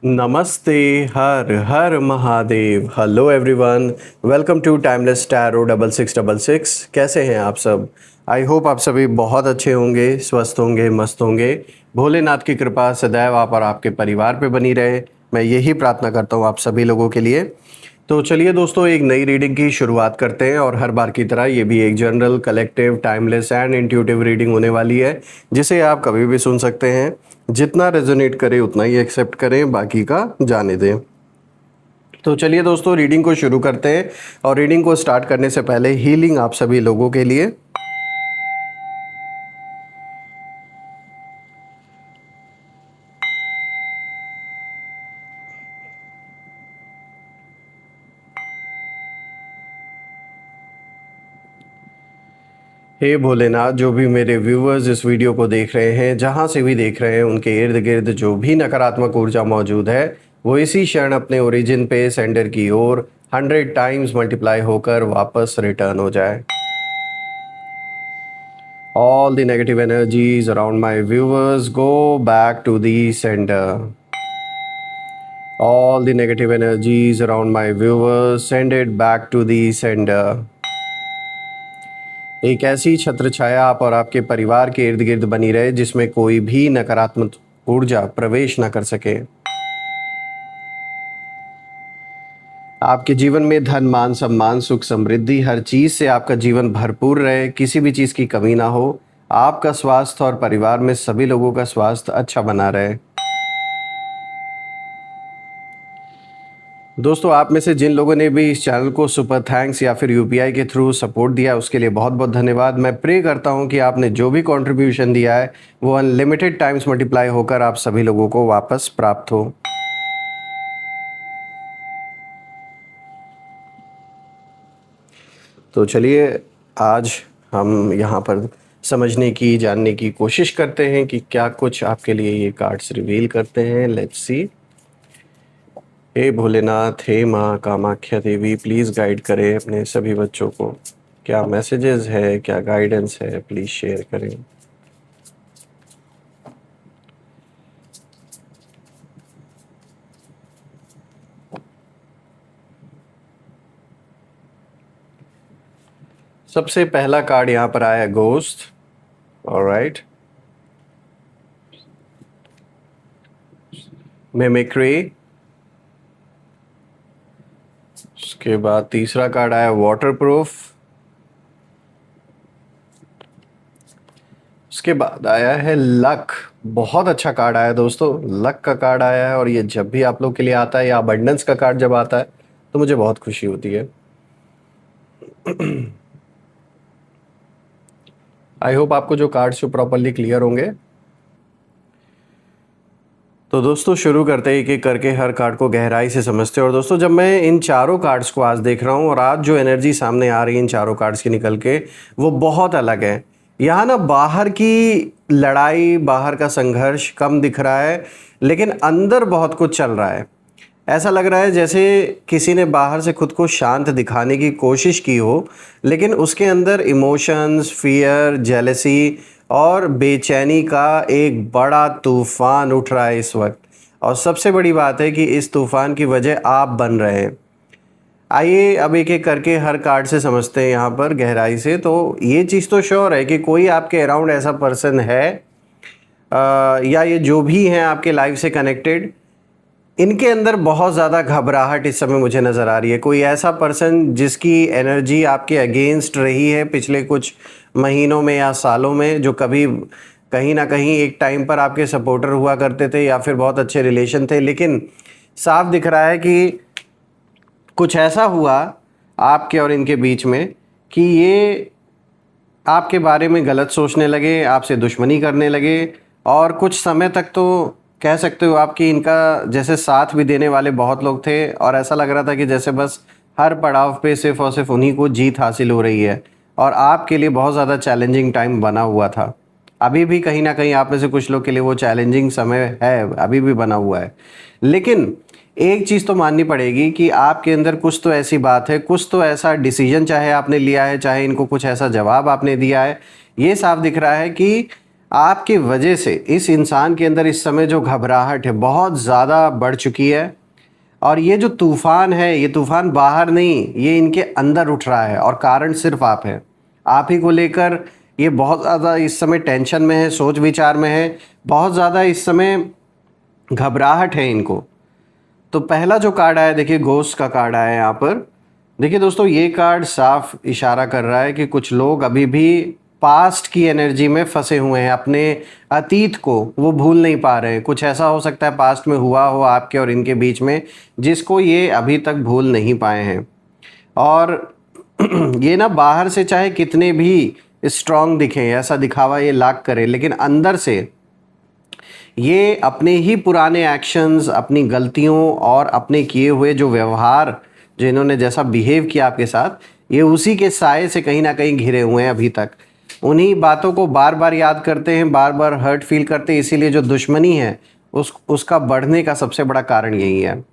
नमस्ते। हर हर Mahadev. Hello everyone, welcome to timeless tarot 6666। कैसे हैं आप सब? आई होप आप सभी बहुत अच्छे होंगे, स्वस्थ होंगे, मस्त होंगे। भोलेनाथ की कृपा सदैव आप और आपके परिवार पे बनी रहे, मैं यही प्रार्थना करता हूँ आप सभी लोगों के लिए। तो चलिए दोस्तों, एक नई रीडिंग की शुरुआत करते हैं और हर बार की तरह ये भी एक general, collective, timeless and intuitive reading होने वाली है, जिसे आप कभी भी सुन सकते हैं। जितना रेजोनेट करे उतना ही एक्सेप्ट करें, बाकी का जाने दें। तो चलिए दोस्तों, रीडिंग को शुरू करते हैं। और रीडिंग को स्टार्ट करने से पहले हीलिंग आप सभी लोगों के लिए। हे भोलेनाथ, जो भी मेरे व्यूअर्स इस वीडियो को देख रहे हैं, जहाँ से भी देख रहे हैं, उनके इर्द गिर्द जो भी नकारात्मक ऊर्जा मौजूद है, वो इसी क्षण अपने ओरिजिन पे सेंटर की ओर 100 टाइम्स मल्टीप्लाई होकर वापस रिटर्न हो जाए। All the negative energies around my viewers go back to the sender. All the negative energies around my viewers send it back to the sender. एक ऐसी छत्र छाया आप और आपके परिवार के इर्द गिर्द बनी रहे, जिसमें कोई भी नकारात्मक ऊर्जा प्रवेश न कर सके। आपके जीवन में धन, मान, सम्मान, सुख, समृद्धि, हर चीज़ से आपका जीवन भरपूर रहे, किसी भी चीज़ की कमी ना हो। आपका स्वास्थ्य और परिवार में सभी लोगों का स्वास्थ्य अच्छा बना रहे। दोस्तों, आप में से जिन लोगों ने भी इस चैनल को सुपर थैंक्स या फिर यूपीआई के थ्रू सपोर्ट दिया, उसके लिए बहुत बहुत धन्यवाद। मैं प्रे करता हूं कि आपने जो भी कंट्रीब्यूशन दिया है वो अनलिमिटेड टाइम्स मल्टीप्लाई होकर आप सभी लोगों को वापस प्राप्त हो। तो चलिए, आज हम यहाँ पर समझने की, जानने की कोशिश करते हैं कि क्या कुछ आपके लिए ये कार्ड्स रिवील करते हैं। Let's see. हे भोलेनाथ, हे माँ कामाख्या देवी, प्लीज़ गाइड करें अपने सभी बच्चों को। क्या मैसेजेस है, क्या गाइडेंस है, प्लीज़ शेयर करें। सबसे पहला कार्ड यहाँ पर आया गोस्ट। Alright, mimicry. उसके बाद तीसरा कार्ड आया वाटरप्रूफ। उसके बाद आया है लक। बहुत अच्छा कार्ड आया दोस्तों, लक का कार्ड आया है। और ये जब भी आप लोग के लिए आता है, या अबंडेंस का कार्ड जब आता है, तो मुझे बहुत खुशी होती है। आई होप आपको जो कार्ड्स जो प्रॉपरली क्लियर होंगे। तो दोस्तों, शुरू करते हैं एक एक करके, हर कार्ड को गहराई से समझते हैं। और दोस्तों, जब मैं इन चारों कार्ड्स को आज देख रहा हूँ और आज जो एनर्जी सामने आ रही है इन चारों कार्ड्स की निकल के, वो बहुत अलग है। यहाँ ना बाहर की लड़ाई, बाहर का संघर्ष कम दिख रहा है, लेकिन अंदर बहुत कुछ चल रहा है। ऐसा लग रहा है जैसे किसी ने बाहर से खुद को शांत दिखाने की कोशिश की हो, लेकिन उसके अंदर इमोशंस, फियर, जेलसी और बेचैनी का एक बड़ा तूफान उठ रहा है इस वक्त। और सबसे बड़ी बात है कि इस तूफान की वजह आप बन रहे हैं। आइए अब एक एक करके हर कार्ड से समझते हैं यहाँ पर गहराई से। तो ये चीज़ तो श्योर है कि कोई आपके अराउंड ऐसा पर्सन है, या ये जो भी हैं आपके लाइफ से कनेक्टेड, इनके अंदर बहुत ज़्यादा घबराहट इस समय मुझे नज़र आ रही है। कोई ऐसा पर्सन जिसकी एनर्जी आपके अगेंस्ट रही है पिछले कुछ महीनों में या सालों में, जो कभी कहीं ना कहीं एक टाइम पर आपके सपोर्टर हुआ करते थे या फिर बहुत अच्छे रिलेशन थे, लेकिन साफ दिख रहा है कि कुछ ऐसा हुआ आपके और इनके बीच में कि ये आपके बारे में गलत सोचने लगे, आपसे दुश्मनी करने लगे। और कुछ समय तक तो कह सकते हो आपकी इनका जैसे साथ भी देने वाले बहुत लोग थे, और ऐसा लग रहा था कि जैसे बस हर पड़ाव पे सिर्फ और सिर्फ उन्हीं को जीत हासिल हो रही है। और आपके लिए बहुत ज़्यादा चैलेंजिंग टाइम बना हुआ था। अभी भी कहीं ना कहीं आप में से कुछ लोग के लिए वो चैलेंजिंग समय है, अभी भी बना हुआ है। लेकिन एक चीज़ तो माननी पड़ेगी कि आपके अंदर कुछ तो ऐसी बात है, कुछ तो ऐसा डिसीजन चाहे आपने लिया है, चाहे इनको कुछ ऐसा जवाब आपने दिया है। ये साफ दिख रहा है कि आपकी वजह से इस इंसान के अंदर इस समय जो घबराहट है बहुत ज़्यादा बढ़ चुकी है। और ये जो तूफ़ान है, ये तूफ़ान बाहर नहीं, ये इनके अंदर उठ रहा है और कारण सिर्फ आप हैं। आप ही को लेकर ये बहुत ज़्यादा इस समय टेंशन में है, सोच विचार में है, बहुत ज़्यादा इस समय घबराहट है इनको। तो पहला जो कार्ड आया, देखिए घोस्ट का कार्ड आया है यहाँ पर। देखिए दोस्तों, ये कार्ड साफ इशारा कर रहा है कि कुछ लोग अभी भी पास्ट की एनर्जी में फंसे हुए हैं, अपने अतीत को वो भूल नहीं पा रहे हैं। कुछ ऐसा हो सकता है पास्ट में हुआ हो आपके और इनके बीच में, जिसको ये अभी तक भूल नहीं पाए हैं। और ये ना बाहर से चाहे कितने भी स्ट्रांग दिखें, ऐसा दिखावा ये लाख करे, लेकिन अंदर से ये अपने ही पुराने एक्शंस, अपनी गलतियों और अपने किए हुए जो व्यवहार, जो इन्होंने जैसा बिहेव किया आपके साथ, ये उसी के साए से कहीं ना कहीं घिरे हुए हैं अभी तक। उन्हीं बातों को बार बार याद करते हैं, बार बार हर्ट फील करते हैं, इसीलिए जो दुश्मनी है उसका बढ़ने का सबसे बड़ा कारण यही है।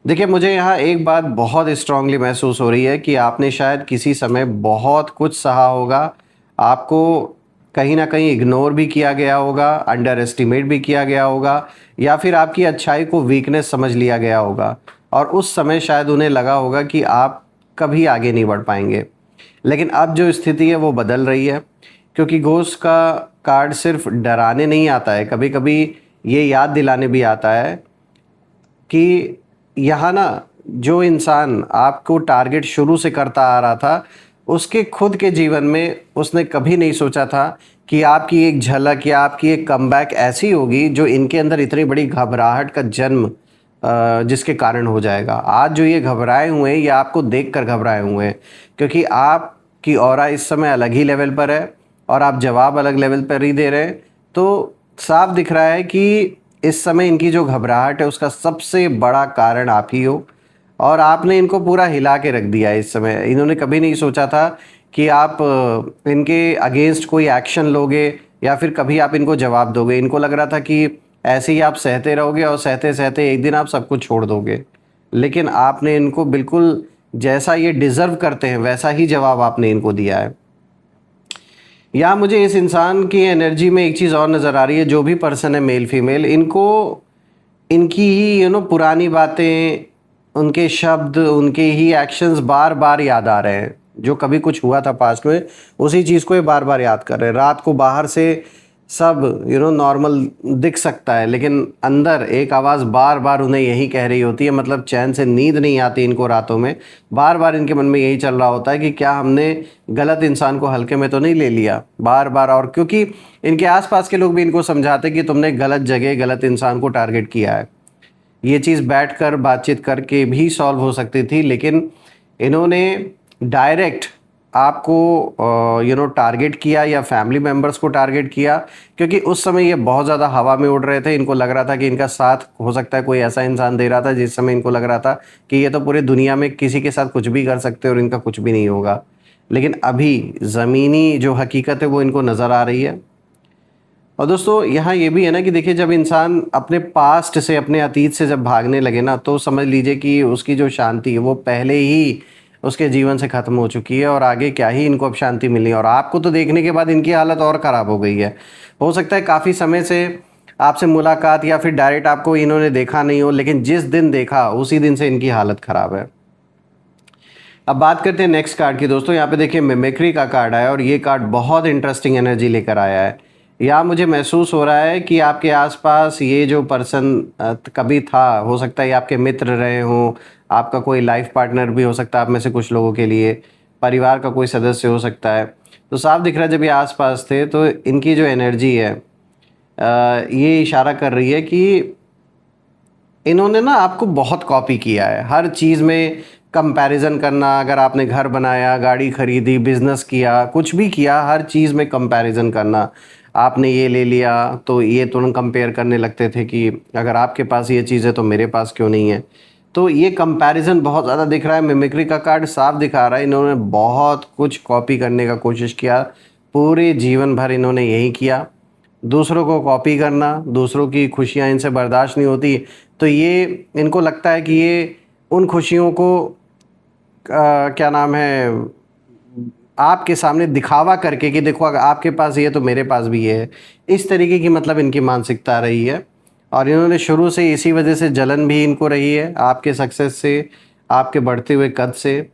देखिए, मुझे यहाँ एक बात बहुत स्ट्रांगली महसूस हो रही है कि आपने शायद किसी समय बहुत कुछ सहा होगा, आपको कहीं ना कहीं इग्नोर भी किया गया होगा, अंडर एस्टिमेट भी किया गया होगा, या फिर आपकी अच्छाई को वीकनेस समझ लिया गया होगा। और उस समय शायद उन्हें लगा होगा कि आप कभी आगे नहीं बढ़ पाएंगे। लेकिन अब जो स्थिति है वो बदल रही है, क्योंकि घोस्ट का कार्ड सिर्फ डराने नहीं आता है, कभी कभी ये याद दिलाने भी आता है कि यहाँ ना जो इंसान आपको टारगेट शुरू से करता आ रहा था, उसके खुद के जीवन में उसने कभी नहीं सोचा था कि आपकी एक झलक या आपकी एक कमबैक ऐसी होगी जो इनके अंदर इतनी बड़ी घबराहट का जन्म जिसके कारण हो जाएगा। आज जो ये घबराए हुए हैं, ये आपको देखकर घबराए हुए हैं, क्योंकि आपकी ऑरा इस समय अलग ही लेवल पर है और आप जवाब अलग लेवल पर ही दे रहे हैं। तो साफ दिख रहा है कि इस समय इनकी जो घबराहट है उसका सबसे बड़ा कारण आप ही हो, और आपने इनको पूरा हिला के रख दिया है। इस समय इन्होंने कभी नहीं सोचा था कि आप इनके अगेंस्ट कोई एक्शन लोगे या फिर कभी आप इनको जवाब दोगे। इनको लग रहा था कि ऐसे ही आप सहते रहोगे और सहते सहते एक दिन आप सब कुछ छोड़ दोगे। लेकिन आपने इनको बिल्कुल जैसा ये डिज़र्व करते हैं वैसा ही जवाब आपने इनको दिया है। या मुझे इस इंसान की एनर्जी में एक चीज़ और नज़र आ रही है, जो भी पर्सन है मेल फीमेल, इनको इनकी ही पुरानी बातें, उनके शब्द, उनके ही एक्शंस बार बार याद आ रहे हैं। जो कभी कुछ हुआ था पास्ट में, उसी चीज़ को ये बार बार याद कर रहे हैं। रात को बाहर से सब नॉर्मल दिख सकता है, लेकिन अंदर एक आवाज़ बार बार उन्हें यही कह रही होती है। मतलब चैन से नींद नहीं आती इनको रातों में, बार बार इनके मन में यही चल रहा होता है कि क्या हमने गलत इंसान को हल्के में तो नहीं ले लिया, बार बार। और क्योंकि इनके आसपास के लोग भी इनको समझाते कि तुमने गलत जगह गलत इंसान को टारगेट किया है। ये चीज़ बैठकर बातचीत करके भी सॉल्व हो सकती थी, लेकिन इन्होंने डायरेक्ट आपको टारगेट किया या फैमिली मेम्बर्स को टारगेट किया, क्योंकि उस समय ये बहुत ज़्यादा हवा में उड़ रहे थे। इनको लग रहा था कि इनका साथ हो सकता है कोई ऐसा इंसान दे रहा था जिस समय इनको लग रहा था कि ये तो पूरे दुनिया में किसी के साथ कुछ भी कर सकते और इनका कुछ भी नहीं होगा। लेकिन अभी ज़मीनी जो हकीकत है वो इनको नज़र आ रही है। और दोस्तों, यहाँ ये भी है ना कि देखिए, जब इंसान अपने पास्ट से, अपने अतीत से जब भागने लगे ना, तो समझ लीजिए कि उसकी जो शांति है वो पहले ही उसके जीवन से ख़त्म हो चुकी है, और आगे क्या ही इनको अब शांति मिली। और आपको तो देखने के बाद इनकी हालत और ख़राब हो गई है। हो सकता है काफ़ी समय से आपसे मुलाकात या फिर डायरेक्ट आपको इन्होंने देखा नहीं हो, लेकिन जिस दिन देखा उसी दिन से इनकी हालत ख़राब है। अब बात करते हैं नेक्स्ट कार्ड की। दोस्तों, यहाँ पे देखिए मिमिक्री का कार्ड आया, और ये कार्ड बहुत इंटरेस्टिंग एनर्जी लेकर आया है। यहाँ मुझे महसूस हो रहा है कि आपके आसपास ये जो पर्सन कभी था, हो सकता है ये आपके मित्र रहे हों, आपका कोई लाइफ पार्टनर भी हो सकता है आप में से कुछ लोगों के लिए, परिवार का कोई सदस्य हो सकता है। तो साफ दिख रहा है जब ये आसपास थे तो इनकी जो एनर्जी है ये इशारा कर रही है कि इन्होंने ना आपको बहुत कॉपी किया है। हर चीज़ में कंपैरिजन करना, अगर आपने घर बनाया, गाड़ी खरीदी, बिजनेस किया, कुछ भी किया, हर चीज़ में कंपैरिजन करना। आपने ये ले लिया तो ये तुरंत कंपेयर करने लगते थे कि अगर आपके पास ये चीज़ है तो मेरे पास क्यों नहीं है। तो ये कंपैरिजन बहुत ज़्यादा दिख रहा है। मिमिक्री का कार्ड साफ दिखा रहा है इन्होंने बहुत कुछ कॉपी करने का कोशिश किया, पूरे जीवन भर इन्होंने यही किया। दूसरों को कॉपी करना, दूसरों की खुशियाँ इनसे बर्दाश्त नहीं होती, तो ये इनको लगता है कि ये उन खुशियों को क्या नाम है, आपके सामने दिखावा करके कि देखो अगर आपके पास ये है तो मेरे पास भी ये है, इस तरीके की मतलब इनकी मानसिकता रही है। और इन्होंने शुरू से इसी वजह से जलन भी इनको रही है आपके सक्सेस से, आपके बढ़ते हुए कद से।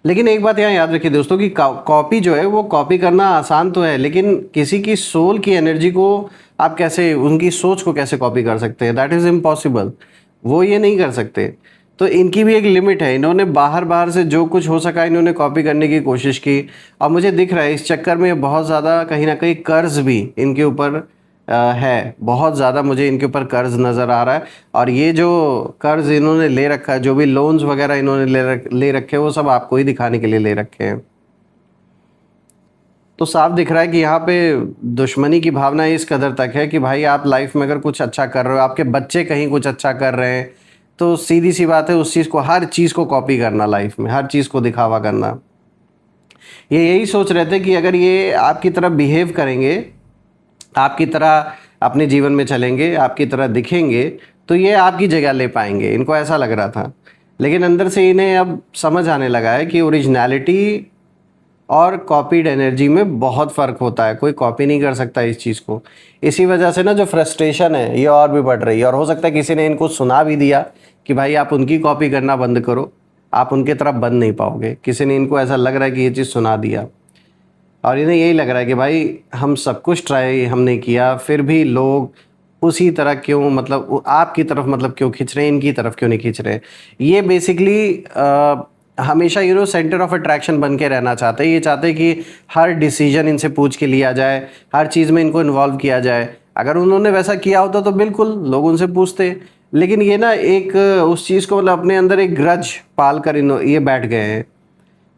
लेकिन एक बात यहाँ याद रखिए दोस्तों कि कॉपी जो है वो कॉपी करना आसान तो है, लेकिन किसी की सोल की एनर्जी को आप कैसे, उनकी सोच को कैसे कॉपी कर सकते हैं? That is impossible. वो ये नहीं कर सकते। तो इनकी भी एक लिमिट है। इन्होंने बाहर बाहर से जो कुछ हो सका इन्होंने कॉपी करने की कोशिश की, और मुझे दिख रहा है इस चक्कर में बहुत ज़्यादा कहीं ना कहीं कर्ज भी इनके ऊपर है। बहुत ज़्यादा मुझे इनके ऊपर कर्ज नज़र आ रहा है। और ये जो कर्ज इन्होंने ले रखा है, जो भी लोन्स वगैरह इन्होंने ले रखे हैं, वो सब आपको ही दिखाने के लिए ले रखे हैं। तो साफ दिख रहा है कि यहाँ पे दुश्मनी की भावना इस कदर तक है कि भाई आप लाइफ में अगर कुछ अच्छा कर रहे हो, आपके बच्चे कहीं कुछ अच्छा कर रहे हैं, तो सीधी सी बात है उस चीज़ को, हर चीज़ को कॉपी करना, लाइफ में हर चीज़ को दिखावा करना। ये यही सोच रहे थे कि अगर ये आपकी तरह बिहेव करेंगे, आपकी तरह अपने जीवन में चलेंगे, आपकी तरह दिखेंगे, तो ये आपकी जगह ले पाएंगे, इनको ऐसा लग रहा था। लेकिन अंदर से इन्हें अब समझ आने लगा है कि ओरिजिनलिटी और कॉपीड एनर्जी में बहुत फ़र्क होता है। कोई कॉपी नहीं कर सकता इस चीज़ को। इसी वजह से ना जो फ्रस्ट्रेशन है ये और भी बढ़ रही है। और हो सकता है किसी ने इनको सुना भी दिया कि भाई आप उनकी कॉपी करना बंद करो, आप उनकी तरफ बन नहीं पाओगे। किसी ने इनको ऐसा लग रहा है कि ये चीज़ सुना दिया, और इन्हें यही लग रहा है कि भाई हम सब कुछ ट्राई हमने किया, फिर भी लोग उसी तरह क्यों, मतलब आपकी तरफ मतलब क्यों खींच रहे हैं, इनकी तरफ क्यों नहीं खींच रहे। ये बेसिकली हमेशा सेंटर ऑफ अट्रैक्शन बन के रहना चाहते हैं। ये चाहते हैं कि हर डिसीजन इनसे पूछ के लिया जाए, हर चीज़ में इनको इन्वॉल्व किया जाए। अगर उन्होंने वैसा किया होता तो बिल्कुल लोग उनसे पूछते, लेकिन ये ना एक उस चीज़ को मतलब अपने अंदर एक ग्रज पाल कर ये बैठ गए हैं।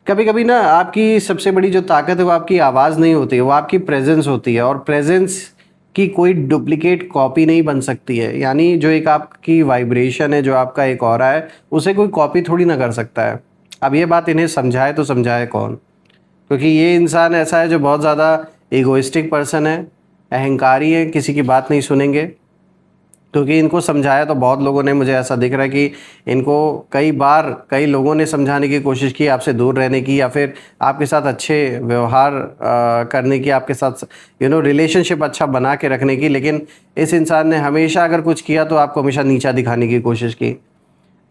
कभी कभी ना आपकी सबसे बड़ी जो ताकत है वो आपकी आवाज़ नहीं होती है, वो आपकी प्रेजेंस होती है। और प्रेजेंस की कोई डुप्लीकेट कॉपी नहीं बन सकती है। यानी जो एक आपकी वाइब्रेशन है, जो आपका एक ऑरा है, उसे कोई कॉपी थोड़ी ना कर सकता है। अब ये बात इन्हें समझाए तो समझाए कौन? क्योंकि ये इंसान ऐसा है जो बहुत ज़्यादा ईगोइस्टिक पर्सन है, अहंकारी है, किसी की बात नहीं सुनेंगे। क्योंकि इनको समझाया तो बहुत लोगों ने, मुझे ऐसा दिख रहा है कि इनको कई बार कई लोगों ने समझाने की कोशिश की, आपसे दूर रहने की, या फिर आपके साथ अच्छे व्यवहार करने की, आपके साथ रिलेशनशिप अच्छा बना के रखने की। लेकिन इस इंसान ने हमेशा अगर कुछ किया तो आपको हमेशा नीचा दिखाने की कोशिश की।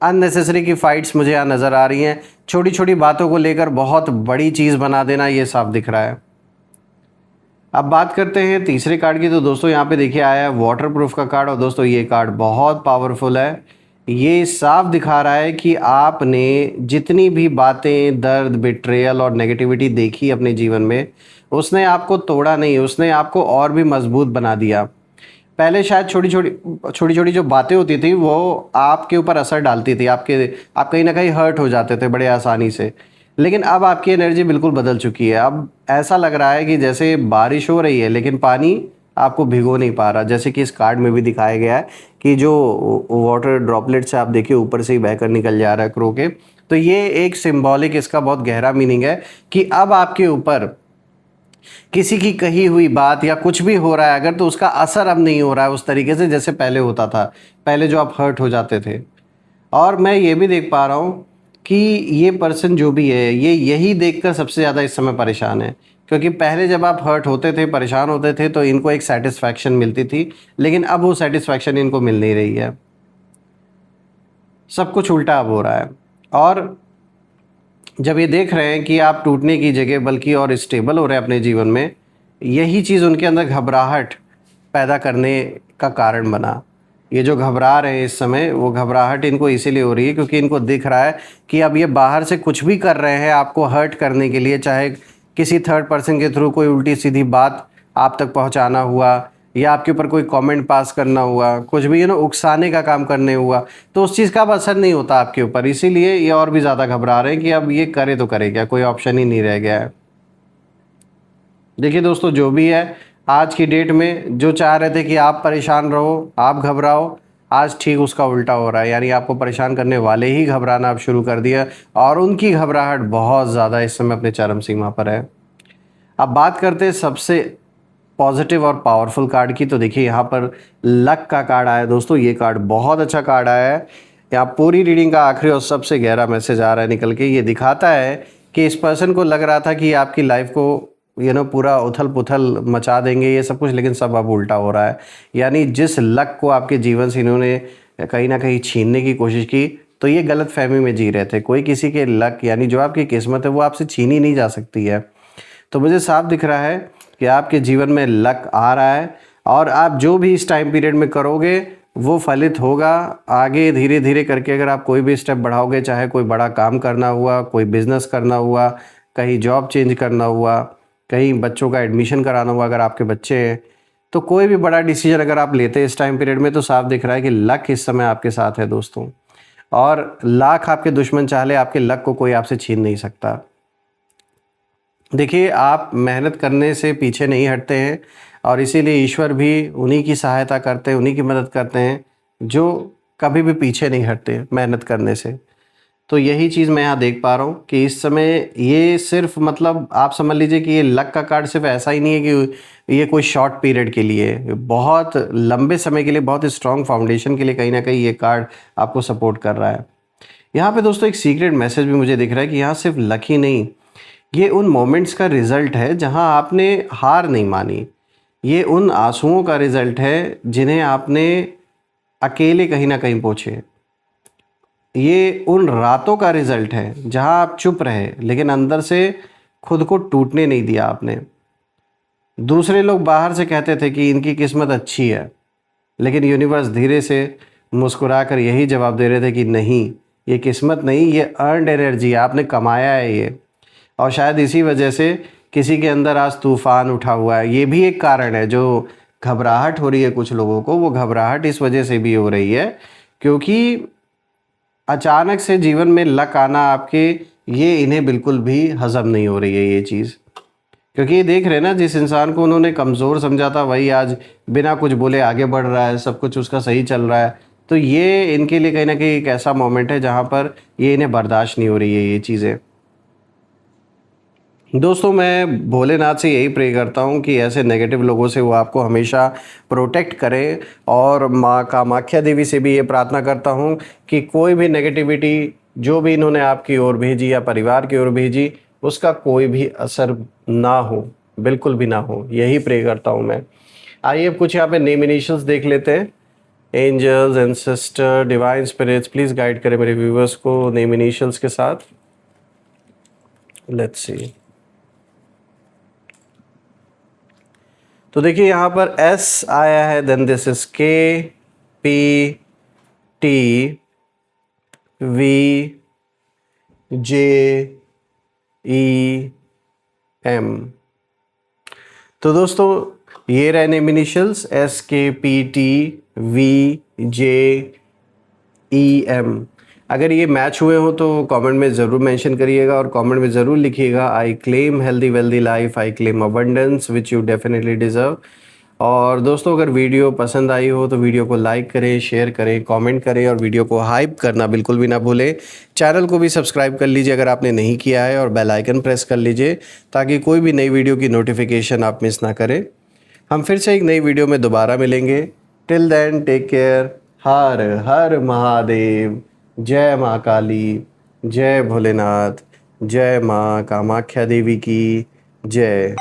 अननेसेसरी की फ़ाइट्स मुझे यहाँ नज़र आ रही हैं। छोटी छोटी बातों को लेकर बहुत बड़ी चीज़ बना देना, ये साफ दिख रहा है। अब बात करते हैं तीसरे कार्ड की। तो दोस्तों यहाँ पे देखिए आया है वाटर प्रूफ का कार्ड। और दोस्तों ये कार्ड बहुत पावरफुल है। ये साफ दिखा रहा है कि आपने जितनी भी बातें, दर्द, बिट्रेयल और नेगेटिविटी देखी अपने जीवन में, उसने आपको तोड़ा नहीं, उसने आपको और भी मजबूत बना दिया। पहले शायद छोटी छोटी जो बातें होती थी वो आपके ऊपर असर डालती थी, आप कहीं ना कहीं हर्ट हो जाते थे बड़े आसानी से। लेकिन अब आपकी एनर्जी बिल्कुल बदल चुकी है। अब ऐसा लग रहा है कि जैसे बारिश हो रही है लेकिन पानी आपको भिगो नहीं पा रहा। जैसे कि इस कार्ड में भी दिखाया गया है कि जो वाटर ड्रॉपलेट्स है, आप देखिए ऊपर से ही बहकर निकल जा रहा है क्रो के। तो ये एक सिंबॉलिक, इसका बहुत गहरा मीनिंग है कि अब आपके ऊपर किसी की कही हुई बात या कुछ भी हो रहा है अगर, तो उसका असर अब नहीं हो रहा है उस तरीके से जैसे पहले होता था, पहले जो आप हर्ट हो जाते थे। और मैं ये भी देख पा रहा हूँ कि ये पर्सन जो भी है ये यही देखकर सबसे ज़्यादा इस समय परेशान है। क्योंकि पहले जब आप हर्ट होते थे, परेशान होते थे, तो इनको एक सेटिस्फैक्शन मिलती थी, लेकिन अब वो सेटिस्फैक्शन इनको मिल नहीं रही है। सब कुछ उल्टा अब हो रहा है। और जब ये देख रहे हैं कि आप टूटने की जगह बल्कि और स्टेबल हो रहे हैं अपने जीवन में, यही चीज़ उनके अंदर घबराहट पैदा करने का कारण बना। ये जो घबरा रहे हैं इस समय, वो घबराहट इनको इसीलिए हो रही है क्योंकि इनको दिख रहा है कि अब ये बाहर से कुछ भी कर रहे हैं आपको हर्ट करने के लिए, चाहे किसी थर्ड पर्सन के थ्रू कोई उल्टी सीधी बात आप तक पहुंचाना हुआ, या आपके ऊपर कोई कमेंट पास करना हुआ, कुछ भी उकसाने का काम करने हुआ, तो उस चीज़ का अब असर नहीं होता आपके ऊपर। इसीलिए ये और भी ज़्यादा घबरा रहे हैं कि अब ये करे तो करे क्या, कोई ऑप्शन ही नहीं रह गया है। देखिए दोस्तों, जो भी है आज की डेट में जो चाह रहे थे कि आप परेशान रहो, आप घबराओ, आज ठीक उसका उल्टा हो रहा है। यानी आपको परेशान करने वाले ही घबराना अब शुरू कर दिया, और उनकी घबराहट बहुत ज़्यादा इस समय अपने चरम सीमा पर है। अब बात करते हैं सबसे पॉजिटिव और पावरफुल कार्ड की। तो देखिए यहाँ पर लक का कार्ड आया है दोस्तों। ये कार्ड बहुत अच्छा कार्ड आया है। यहाँ पूरी रीडिंग का आखिरी और सबसे गहरा मैसेज आ रहा है निकल के। ये दिखाता है कि इस पर्सन को लग रहा था कि आपकी लाइफ को पूरा उथल पुथल मचा देंगे ये सब कुछ, लेकिन सब अब उल्टा हो रहा है। यानी जिस लक को आपके जीवन से इन्होंने कहीं ना कहीं छीनने की कोशिश की, तो ये गलत फहमी में जी रहे थे। कोई किसी के लक यानी जो आपकी किस्मत है वो आपसे छीनी नहीं जा सकती है। तो मुझे साफ दिख रहा है कि आपके जीवन में लक आ रहा है, और आप जो भी इस टाइम पीरियड में करोगे वो फलित होगा। आगे धीरे धीरे करके अगर आप कोई भी स्टेप बढ़ाओगे, चाहे कोई बड़ा काम करना हुआ, कोई बिज़नेस करना हुआ, कहीं जॉब चेंज करना हुआ, कहीं बच्चों का एडमिशन कराना हुआ अगर आपके बच्चे हैं, तो कोई भी बड़ा डिसीजन अगर आप लेते हैं इस टाइम पीरियड में, तो साफ दिख रहा है कि लक इस समय आपके साथ है दोस्तों। और लाख आपके दुश्मन चाह ले, आपके लक को कोई आपसे छीन नहीं सकता। देखिए, आप मेहनत करने से पीछे नहीं हटते हैं, और इसीलिए ईश्वर भी उन्हीं की सहायता करते हैं, उन्हीं की मदद करते हैं जो कभी भी पीछे नहीं हटते मेहनत करने से। तो यही चीज़ मैं यहाँ देख पा रहा हूँ कि इस समय ये सिर्फ मतलब आप समझ लीजिए कि ये लक का कार्ड सिर्फ ऐसा ही नहीं है कि ये कोई शॉर्ट पीरियड के लिए, बहुत लंबे समय के लिए, बहुत स्ट्रॉन्ग फाउंडेशन के लिए कहीं ना कहीं ये कार्ड आपको सपोर्ट कर रहा है। यहाँ पे दोस्तों एक सीक्रेट मैसेज भी मुझे दिख रहा है कि यहाँ सिर्फ लक ही नहीं, ये उन मोमेंट्स का रिज़ल्ट है जहाँ आपने हार नहीं मानी। ये उन आंसुओं का रिज़ल्ट है जिन्हें आपने अकेले कहीं ना कहीं पोंछे। ये उन रातों का रिज़ल्ट है जहाँ आप चुप रहे, लेकिन अंदर से खुद को टूटने नहीं दिया आपने। दूसरे लोग बाहर से कहते थे कि इनकी किस्मत अच्छी है, लेकिन यूनिवर्स धीरे से मुस्कुराकर यही जवाब दे रहे थे कि नहीं, ये किस्मत नहीं, ये अर्नड एनर्जी है, आपने कमाया है ये। और शायद इसी वजह से किसी के अंदर आज तूफ़ान उठा हुआ है। ये भी एक कारण है, जो घबराहट हो रही है कुछ लोगों को, वो घबराहट इस वजह से भी हो रही है क्योंकि अचानक से जीवन में लक आना आपके, ये इन्हें बिल्कुल भी हज़म नहीं हो रही है ये चीज़। क्योंकि ये देख रहे हैं ना, जिस इंसान को उन्होंने कमज़ोर समझा था वही आज बिना कुछ बोले आगे बढ़ रहा है, सब कुछ उसका सही चल रहा है। तो ये इनके लिए कहीं ना कहीं एक ऐसा मोमेंट है जहाँ पर ये इन्हें बर्दाश्त नहीं हो रही है ये चीज़ें। दोस्तों, मैं भोलेनाथ से यही प्रे करता हूँ कि ऐसे नेगेटिव लोगों से वो आपको हमेशा प्रोटेक्ट करें, और माँ कामाख्या देवी से भी ये प्रार्थना करता हूँ कि कोई भी नेगेटिविटी जो भी इन्होंने आपकी ओर भेजी या परिवार की ओर भेजी, उसका कोई भी असर ना हो, बिल्कुल भी ना हो। यही प्रे करता हूँ मैं। आइए अब कुछ यहाँ पे नेम इनिशियल्स देख लेते हैं। Angels, ancestor, divine spirits, please guide करें मेरे व्यूवर्स को नेम इनिशियल्स के साथ। Let's see. तो देखिए यहाँ पर एस आया है, then this is K, P, T, V, J, E, M. तो दोस्तों ये रहे name initials S, K, P, T, V, J, E, M. अगर ये मैच हुए हो तो कमेंट में ज़रूर मेंशन करिएगा, और कमेंट में ज़रूर लिखिएगा I claim healthy wealthy life, I claim abundance which you definitely deserve. और दोस्तों, अगर वीडियो पसंद आई हो तो वीडियो को लाइक करें, शेयर करें, कमेंट करें, और वीडियो को हाइप करना बिल्कुल भी ना भूलें। चैनल को भी सब्सक्राइब कर लीजिए अगर आपने नहीं किया है, और बेल आइकन प्रेस कर लीजिए ताकि कोई भी नई वीडियो की नोटिफिकेशन आप मिस ना करें। हम फिर से एक नई वीडियो में दोबारा मिलेंगे। Till then take care. हर हर महादेव। जय माँ काली, जय भोलेनाथ, जय माँ कामाख्या देवी की जय।